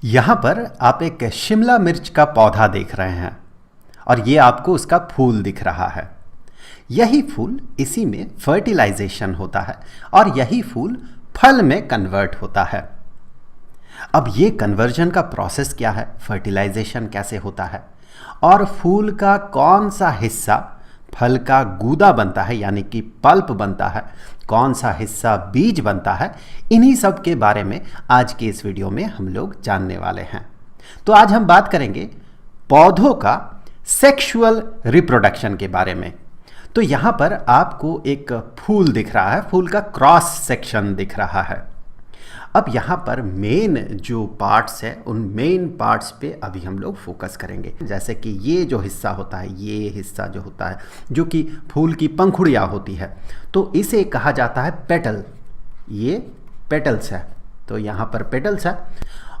यहाँ पर आप एक शिमला मिर्च का पौधा देख रहे हैं और ये आपको उसका फूल दिख रहा है। यही फूल इसी में फर्टिलाइजेशन होता है और यही फूल फल में कन्वर्ट होता है। अब ये कन्वर्जन का प्रोसेस क्या है, फर्टिलाइजेशन कैसे होता है और फूल का कौन सा हिस्सा फल का गूदा बनता है यानी कि पल्प बनता है, कौन सा हिस्सा बीज बनता है, इन्हीं सब के बारे में आज के इस वीडियो में हम लोग जानने वाले हैं। तो आज हम बात करेंगे पौधों का सेक्सुअल रिप्रोडक्शन के बारे में। तो यहाँ पर आपको एक फूल दिख रहा है, फूल का क्रॉस सेक्शन दिख रहा है। अब यहाँ पर मेन जो पार्ट्स है उन मेन पार्ट्स पे अभी हम लोग फोकस करेंगे। जैसे कि ये जो हिस्सा होता है, ये हिस्सा जो होता है जो कि फूल की पंखुड़ियाँ होती है, तो इसे कहा जाता है पेटल। ये पेटल्स है, तो यहाँ पर पेटल्स है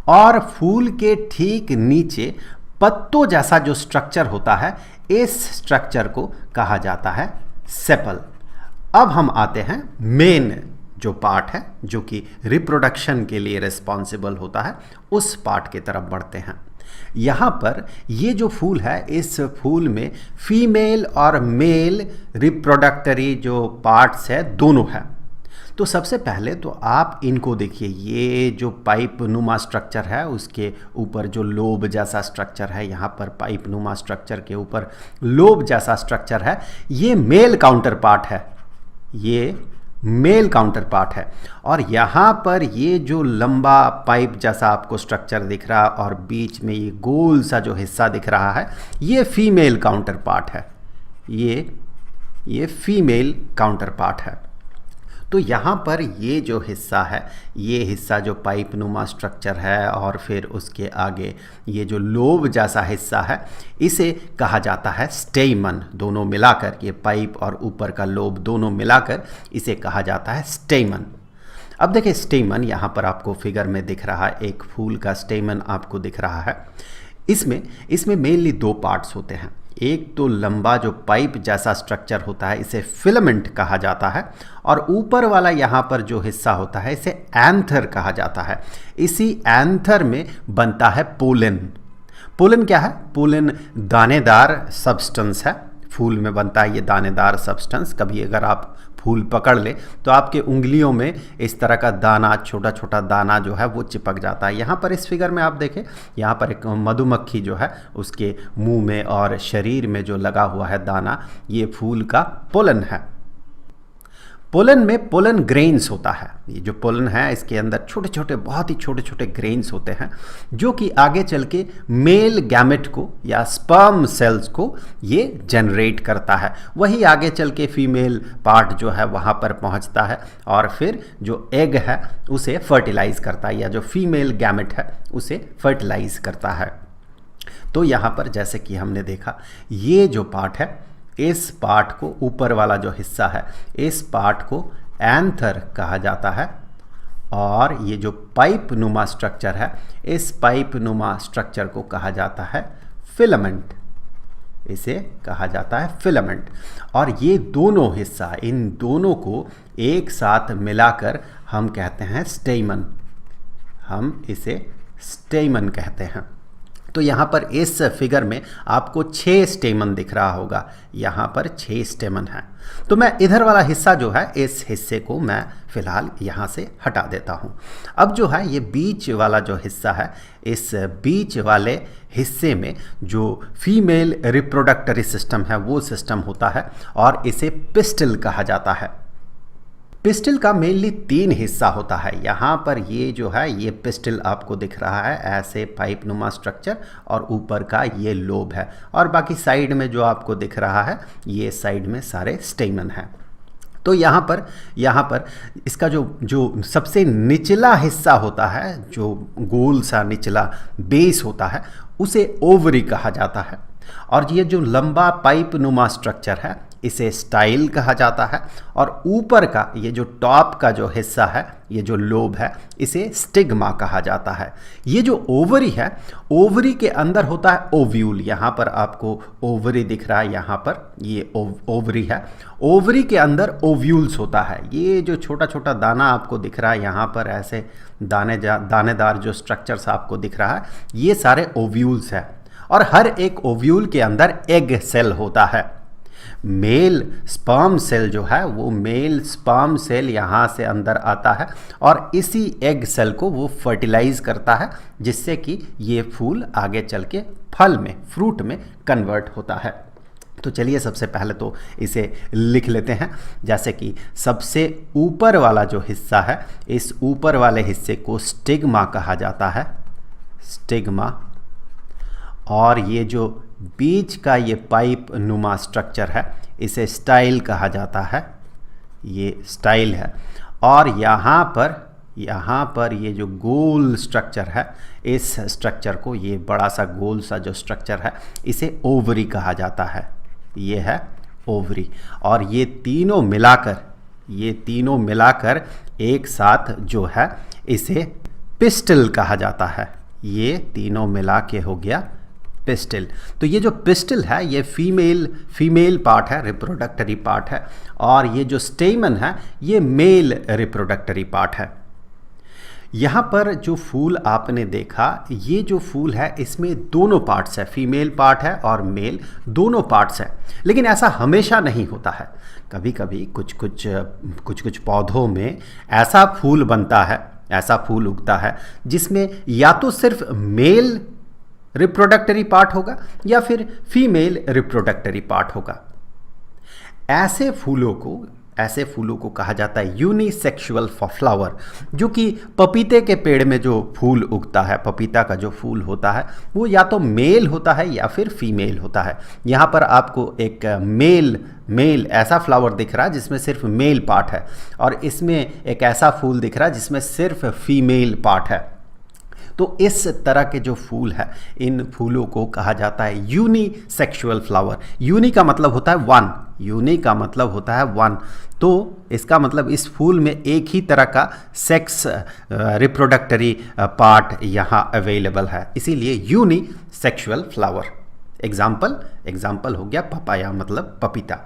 और फूल के ठीक नीचे पत्तों जैसा जो स्ट्रक्चर होता है, इस स्ट्रक्चर को कहा जाता है सेपल। अब हम आते हैं मेन जो पार्ट है जो कि रिप्रोडक्शन के लिए रिस्पॉन्सिबल होता है, उस पार्ट की तरफ बढ़ते हैं। यहाँ पर ये जो फूल है, इस फूल में फीमेल और मेल रिप्रोडक्टरी जो पार्ट्स है दोनों है। तो सबसे पहले तो आप इनको देखिए, ये जो पाइप नुमा स्ट्रक्चर है उसके ऊपर जो लोब जैसा स्ट्रक्चर है, यहाँ पर पाइप नुमा स्ट्रक्चर के ऊपर लोब जैसा स्ट्रक्चर है, ये मेल काउंटर पार्ट है, ये मेल काउंटर पार्ट है। और यहाँ पर ये जो लंबा पाइप जैसा आपको स्ट्रक्चर दिख रहा है और बीच में ये गोल सा जो हिस्सा दिख रहा है, ये फीमेल काउंटर पार्ट है, ये फीमेल काउंटर पार्ट है। तो यहाँ पर ये जो हिस्सा है, ये हिस्सा जो पाइप नुमा स्ट्रक्चर है और फिर उसके आगे ये जो लोब जैसा हिस्सा है, इसे कहा जाता है स्टेमन। दोनों मिलाकर, ये पाइप और ऊपर का लोब दोनों मिलाकर इसे कहा जाता है स्टेमन। अब देखिए स्टेमन यहाँ पर आपको फिगर में दिख रहा है, एक फूल का स्टेमन आपको दिख रहा है। इसमें मेनली दो पार्ट्स होते हैं। एक तो लंबा जो पाइप जैसा स्ट्रक्चर होता है, इसे फिलामेंट कहा जाता है और ऊपर वाला यहाँ पर जो हिस्सा होता है इसे एंथर कहा जाता है। इसी एंथर में बनता है पोलन। पोलन क्या है? पोलन दानेदार सब्सटेंस है, फूल में बनता है ये दानेदार सब्सटेंस। कभी अगर आप फूल पकड़ ले तो आपके उंगलियों में इस तरह का दाना, छोटा छोटा दाना जो है वो चिपक जाता है। यहाँ पर इस फिगर में आप देखें, यहाँ पर एक मधुमक्खी जो है उसके मुंह में और शरीर में जो लगा हुआ है दाना, ये फूल का पोलन है। पोलन में पोलन ग्रेन्स होता है। ये जो पोलन है इसके अंदर छोटे छोटे, बहुत ही छोटे छोटे ग्रेन्स होते हैं जो कि आगे चल के मेल गैमेट को या स्पर्म सेल्स को ये जनरेट करता है। वही आगे चल के फीमेल पार्ट जो है वहाँ पर पहुँचता है और फिर जो एग है उसे फर्टिलाइज करता है, या जो फीमेल गैमेट है उसे फर्टिलाइज करता है। तो यहाँ पर जैसे कि हमने देखा, ये जो पार्ट है, इस पार्ट को, ऊपर वाला जो हिस्सा है, इस पार्ट को एंथर कहा जाता है और ये जो पाइप नुमा स्ट्रक्चर है, इस पाइप नुमा स्ट्रक्चर को कहा जाता है फिलामेंट। इसे कहा जाता है फिलामेंट। और ये दोनों हिस्सा, इन दोनों को एक साथ मिलाकर हम कहते हैं स्टेमन। हम इसे स्टेमन कहते हैं। तो यहाँ पर इस फिगर में आपको 6 स्टेमन दिख रहा होगा, यहाँ पर 6 स्टेमन है। तो मैं इधर वाला हिस्सा जो है, इस हिस्से को मैं फिलहाल यहाँ से हटा देता हूँ। अब जो है ये बीच वाला जो हिस्सा है, इस बीच वाले हिस्से में जो फीमेल रिप्रोडक्टरी सिस्टम है वो सिस्टम होता है और इसे पिस्टल कहा जाता है। पिस्टल का मेनली 3 हिस्सा होता है। यहाँ पर ये जो है, ये पिस्टल आपको दिख रहा है, ऐसे पाइप नुमा स्ट्रक्चर, और ऊपर का ये लोब है और बाकी साइड में जो आपको दिख रहा है, ये साइड में सारे स्टेमन है। तो यहाँ पर इसका जो सबसे निचला हिस्सा होता है, जो गोल सा निचला बेस होता है, उसे ओवरी कहा जाता है। और ये जो लंबा पाइप नुमा स्ट्रक्चर है, इसे स्टाइल कहा जाता है, और ऊपर का ये जो टॉप का जो हिस्सा है, ये जो लोब है, इसे स्टिग्मा कहा जाता है। ये जो ओवरी है, ओवरी के अंदर होता है ओव्यूल। यहाँ पर आपको ओवरी दिख रहा है, यहाँ पर ये ओवरी है। ओवरी के अंदर ओव्यूल्स होता है। ये जो छोटा छोटा दाना आपको दिख रहा है यहाँ पर, ऐसे दानेदार जो स्ट्रक्चर्स आपको दिख रहा है, ये सारे ओव्यूल्स है। और हर एक ओव्यूल के अंदर एग सेल होता है। मेल स्पर्म सेल जो है, वो मेल स्पर्म सेल यहाँ से अंदर आता है और इसी एग सेल को वो फर्टिलाइज करता है, जिससे कि ये फूल आगे चल के फल में, फ्रूट में कन्वर्ट होता है। तो चलिए सबसे पहले तो इसे लिख लेते हैं। जैसे कि सबसे ऊपर वाला जो हिस्सा है, इस ऊपर वाले हिस्से को स्टिग्मा कहा जाता है, स्टिग्मा। और ये जो बीच का ये पाइप नुमा स्ट्रक्चर है, इसे स्टाइल कहा जाता है, ये स्टाइल है। और यहाँ पर ये जो गोल स्ट्रक्चर है, इस स्ट्रक्चर को, ये बड़ा सा गोल सा जो स्ट्रक्चर है, इसे ओवरी कहा जाता है, ये है ओवरी। और ये तीनों मिलाकर एक साथ जो है, इसे पिस्टल कहा जाता है। ये तीनों मिला के हो गया पिस्टल। तो ये जो पिस्टल है, ये फीमेल पार्ट है, रिप्रोडक्टरी पार्ट है। और ये जो स्टेमन है, ये मेल रिप्रोडक्टरी पार्ट है। यहाँ पर जो फूल आपने देखा, ये जो फूल है, इसमें दोनों पार्ट्स है, फीमेल पार्ट है और मेल, दोनों पार्ट्स है। लेकिन ऐसा हमेशा नहीं होता है। कभी कभी कुछ पौधों में ऐसा फूल बनता है, ऐसा फूल उगता है, जिसमें या तो सिर्फ मेल रिप्रोडक्टरी पार्ट होगा या फिर फीमेल रिप्रोडक्टरी पार्ट होगा। ऐसे फूलों को कहा जाता है यूनिसेक्सुअल फ्लावर। जो कि पपीते के पेड़ में जो फूल उगता है, पपीता का जो फूल होता है, वो या तो मेल होता है या फिर फीमेल होता है। यहाँ पर आपको एक मेल ऐसा फ्लावर दिख रहा है जिसमें सिर्फ मेल पार्ट है, और इसमें एक ऐसा फूल दिख रहा है जिसमें सिर्फ फीमेल पार्ट है। तो इस तरह के जो फूल है, इन फूलों को कहा जाता है यूनिसेक्सुअल फ्लावर। यूनि का मतलब होता है वन, यूनि का मतलब होता है वन। तो इसका मतलब इस फूल में एक ही तरह का सेक्स रिप्रोडक्टरी पार्ट यहाँ अवेलेबल है, इसीलिए यूनिसेक्सुअल फ्लावर। एग्जाम्पल हो गया पपाया, मतलब पपीता।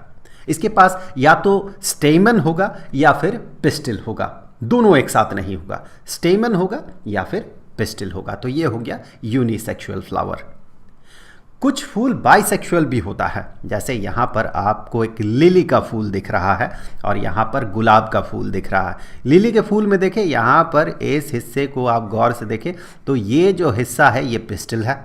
इसके पास या तो स्टेमन होगा या फिर पिस्टिल होगा, दोनों एक साथ नहीं होगा, स्टेमन होगा या फिर पिस्टिल होगा। तो ये हो गया यूनिसेक्सुअल फ्लावर। कुछ फूल बाइसेक्सुअल भी होता है, जैसे यहाँ पर आपको एक लिली का फूल दिख रहा है और यहाँ पर गुलाब का फूल दिख रहा है। लिली के फूल में देखें, यहाँ पर इस हिस्से को आप गौर से देखें तो ये जो हिस्सा है, ये पिस्टिल है,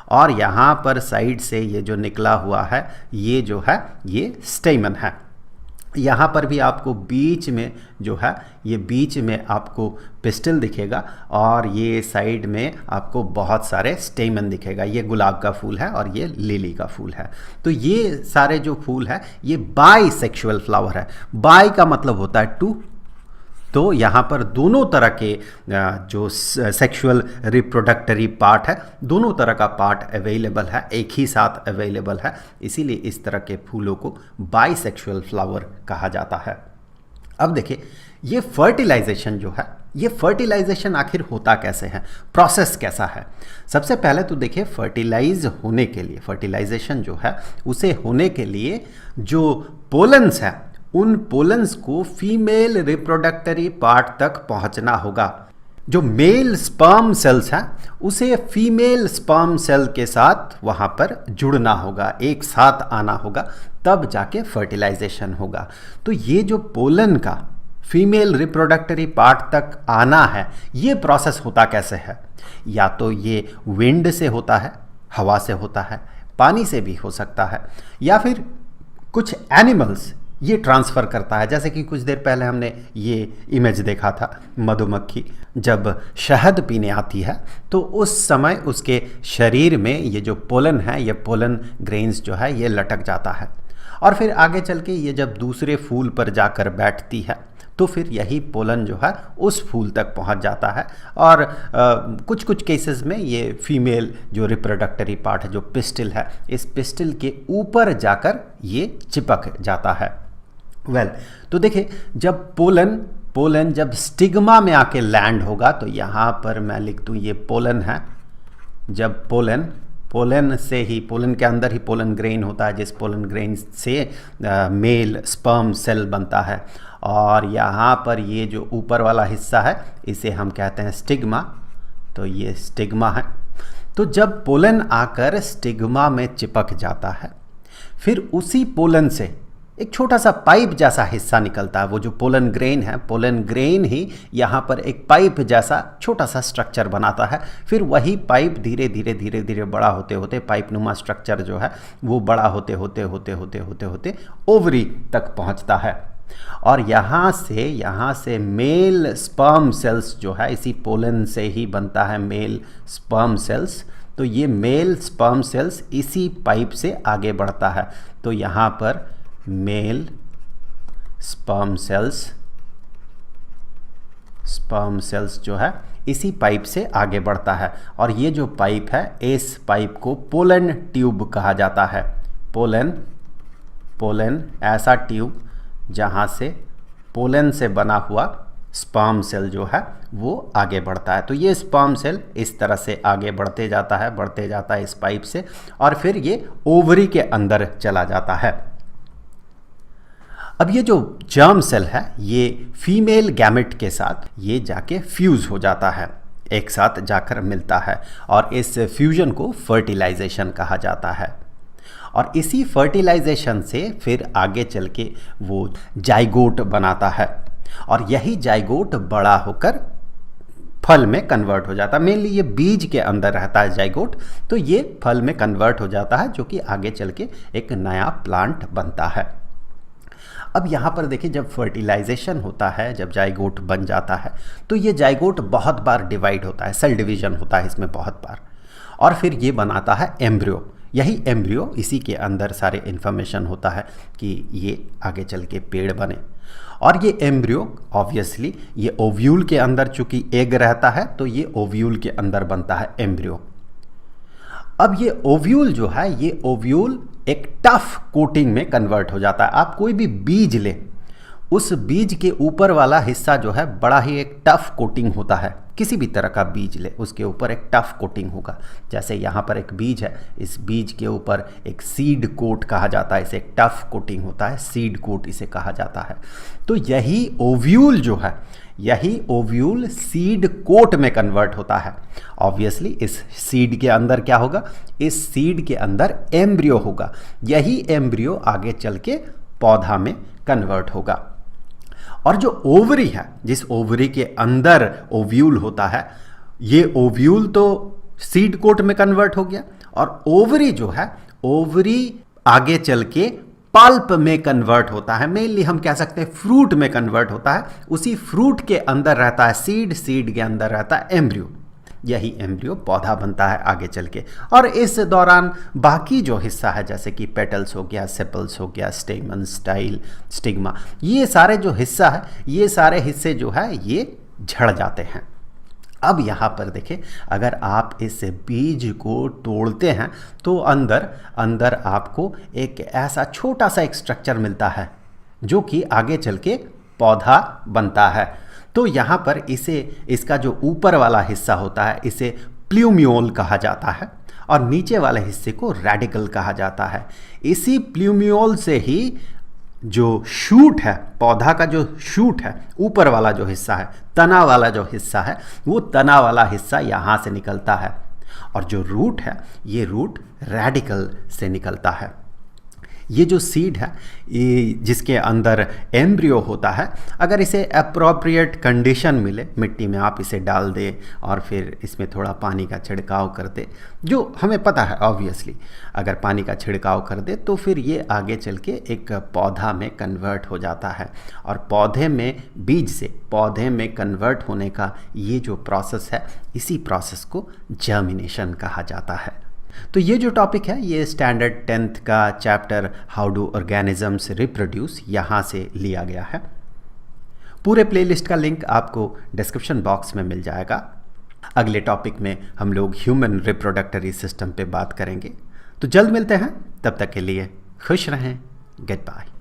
और यहाँ पर साइड से ये जो निकला हुआ है, ये जो है, ये स्टेमन है। यहाँ पर भी आपको बीच में जो है, ये बीच में आपको पिस्टल दिखेगा और ये साइड में आपको बहुत सारे स्टेमन दिखेगा। ये गुलाब का फूल है और ये लिली का फूल है। तो ये सारे जो फूल है, ये बाइसेक्सुअल फ्लावर है। बाई का मतलब होता है टू। तो यहाँ पर दोनों तरह के जो सेक्सुअल रिप्रोडक्टरी पार्ट है, दोनों तरह का पार्ट अवेलेबल है, एक ही साथ अवेलेबल है, इसीलिए इस तरह के फूलों को बाइसेक्सुअल फ्लावर कहा जाता है। अब देखिए, ये फर्टिलाइजेशन जो है, ये फर्टिलाइजेशन आखिर होता कैसे है, प्रोसेस कैसा है। सबसे पहले तो देखिए, फर्टिलाइज होने के लिए, फर्टिलाइजेशन जो है उसे होने के लिए जो पोलन्स है, उन पोलन्स को फीमेल रिप्रोडक्टरी पार्ट तक पहुंचना होगा। जो मेल स्पर्म सेल्स हैं, उसे फीमेल स्पर्म सेल के साथ वहां पर जुड़ना होगा, एक साथ आना होगा, तब जाके फर्टिलाइजेशन होगा। तो ये जो पोलन का फीमेल रिप्रोडक्टरी पार्ट तक आना है, ये प्रोसेस होता कैसे है। या तो ये विंड से होता है, हवा से होता है, पानी से भी हो सकता है, या फिर कुछ एनिमल्स ये ट्रांसफ़र करता है। जैसे कि कुछ देर पहले हमने ये इमेज देखा था, मधुमक्खी जब शहद पीने आती है तो उस समय उसके शरीर में ये जो पोलन है, ये पोलन ग्रेन्स जो है, ये लटक जाता है। और फिर आगे चल के ये जब दूसरे फूल पर जाकर बैठती है तो फिर यही पोलन जो है उस फूल तक पहुंच जाता है। और कुछ कुछ केसेस में ये फीमेल जो रिप्रोडक्टरी पार्ट है, जो पिस्टिल है, इस पिस्टिल के ऊपर जाकर ये चिपक जाता है। तो देखिए, जब पोलन जब स्टिग्मा में आके लैंड होगा, तो यहाँ पर मैं लिख दूँ ये पोलन है। जब पोलन के अंदर ही पोलन ग्रेन होता है, जिस पोलन ग्रेन से मेल स्पर्म सेल बनता है। और यहाँ पर ये जो ऊपर वाला हिस्सा है इसे हम कहते हैं स्टिग्मा। तो ये स्टिग्मा है। तो जब पोलन आकर स्टिग्मा में चिपक जाता है, फिर उसी पोलन से एक छोटा सा पाइप जैसा हिस्सा निकलता है। वो जो पोलन ग्रेन है, पोलन ग्रेन ही यहाँ पर एक पाइप जैसा छोटा सा स्ट्रक्चर बनाता है। फिर वही पाइप धीरे धीरे बड़ा होते होते, पाइप नुमा स्ट्रक्चर जो है वो बड़ा होते होते ओवरी तक पहुँचता है। और यहाँ से मेल स्पर्म सेल्स जो है, इसी पोलन से ही बनता है मेल स्पर्म सेल्स। तो ये मेल स्पर्म सेल्स इसी पाइप से आगे बढ़ता है। तो यहाँ पर मेल स्पर्म सेल्स जो है इसी पाइप से आगे बढ़ता है। और ये जो पाइप है, इस पाइप को पोलन ट्यूब कहा जाता है। पोलन ऐसा ट्यूब जहाँ से पोलन से बना हुआ स्पर्म सेल जो है वो आगे बढ़ता है। तो ये स्पर्म सेल इस तरह से आगे बढ़ते जाता है इस पाइप से, और फिर ये ओवरी के अंदर चला जाता है। अब ये जो जर्म सेल है, ये फीमेल गैमेट के साथ ये जाके फ्यूज हो जाता है, एक साथ जाकर मिलता है। और इस फ्यूजन को फर्टिलाइजेशन कहा जाता है। और इसी फर्टिलाइजेशन से फिर आगे चल के वो जाइगोट बनाता है। और यही जाइगोट बड़ा होकर फल में कन्वर्ट हो जाता है। मेनली ये बीज के अंदर रहता है जाइगोट, तो ये फल में कन्वर्ट हो जाता है, जो कि आगे चल के एक नया प्लांट बनता है। अब यहाँ पर देखिए, जब फर्टिलाइजेशन होता है, जब जाइगोट बन जाता है, तो ये जाइगोट बहुत बार डिवाइड होता है, सेल डिवीजन होता है इसमें बहुत बार। और फिर ये बनाता है एम्ब्रियो। यही एम्ब्रियो, इसी के अंदर सारे इन्फॉर्मेशन होता है कि ये आगे चल के पेड़ बने। और ये एम्ब्रियो ऑब्वियसली ये ओव्यूल के अंदर, चूंकि एग रहता है, तो ये ओव्यूल के अंदर बनता है एम्ब्रियो। अब ये ओव्यूल जो है, ये ओव्यूल एक टफ कोटिंग में कन्वर्ट हो जाता है। आप कोई भी बीज ले, उस बीज के ऊपर वाला हिस्सा जो है बड़ा ही एक टफ कोटिंग होता है। किसी भी तरह का बीज ले, उसके ऊपर एक टफ कोटिंग होगा। जैसे यहाँ पर एक बीज है, इस बीज के ऊपर एक सीड कोट कहा जाता है, इसे एक टफ कोटिंग होता है, सीड कोट इसे कहा जाता है। तो यही ओव्यूल जो है, यही ओव्यूल सीड कोट में कन्वर्ट होता है। ऑब्वियसली इस सीड के अंदर क्या होगा, इस सीड के अंदर एम्ब्रियो होगा। यही एम्ब्रियो आगे चल के पौधा में कन्वर्ट होगा। और जो ओवरी है, जिस ओवरी के अंदर ओव्यूल होता है, ये ओव्यूल तो सीड कोट में कन्वर्ट हो गया। और ओवरी जो है, ओवरी आगे चल के पल्प में कन्वर्ट होता है। मेनली हम कह सकते हैं फ्रूट में कन्वर्ट होता है। उसी फ्रूट के अंदर रहता है सीड, सीड के अंदर रहता है एम्ब्रियो। यही एम्ब्रियो पौधा बनता है आगे चल के। और इस दौरान बाकी जो हिस्सा है, जैसे कि पेटल्स हो गया, सेपल्स हो गया, स्टेमन, स्टाइल, स्टिग्मा, ये सारे जो हिस्सा है, ये सारे हिस्से जो है ये झड़ जाते हैं। अब यहाँ पर देखें, अगर आप इस बीज को तोड़ते हैं तो अंदर आपको एक ऐसा छोटा सा एक स्ट्रक्चर मिलता है जो कि आगे चल के पौधा बनता है। तो यहाँ पर इसका जो ऊपर वाला हिस्सा होता है, इसे प्ल्यूम्यूल कहा जाता है, और नीचे वाले हिस्से को रेडिकल कहा जाता है। इसी प्ल्यूम्यूल से ही जो शूट है, पौधा का जो शूट है, ऊपर वाला जो हिस्सा है, तना वाला जो हिस्सा है, वो तना वाला हिस्सा यहाँ से निकलता है। और जो रूट है, ये रूट रेडिकल से निकलता है। ये जो सीड है, ये जिसके अंदर एम्ब्रियो होता है, अगर इसे अप्रोप्रिएट कंडीशन मिले, मिट्टी में आप इसे डाल दे और फिर इसमें थोड़ा पानी का छिड़काव कर दे, जो हमें पता है ऑब्वियसली, अगर पानी का छिड़काव कर दे तो फिर ये आगे चल के एक पौधा में कन्वर्ट हो जाता है। और पौधे में, बीज से पौधे में कन्वर्ट होने का ये जो प्रोसेस है, इसी प्रोसेस को जर्मिनेशन कहा जाता है। तो ये जो टॉपिक है ये स्टैंडर्ड 10th का chapter how do organisms reproduce यहाँ से लिया गया है। पूरे प्लेलिस्ट का लिंक आपको डिस्क्रिप्शन बॉक्स में मिल जाएगा। अगले टॉपिक में हम लोग ह्यूमन रिप्रोडक्टरी सिस्टम पे बात करेंगे। तो जल्द मिलते हैं, तब तक के लिए खुश रहें। Good bye.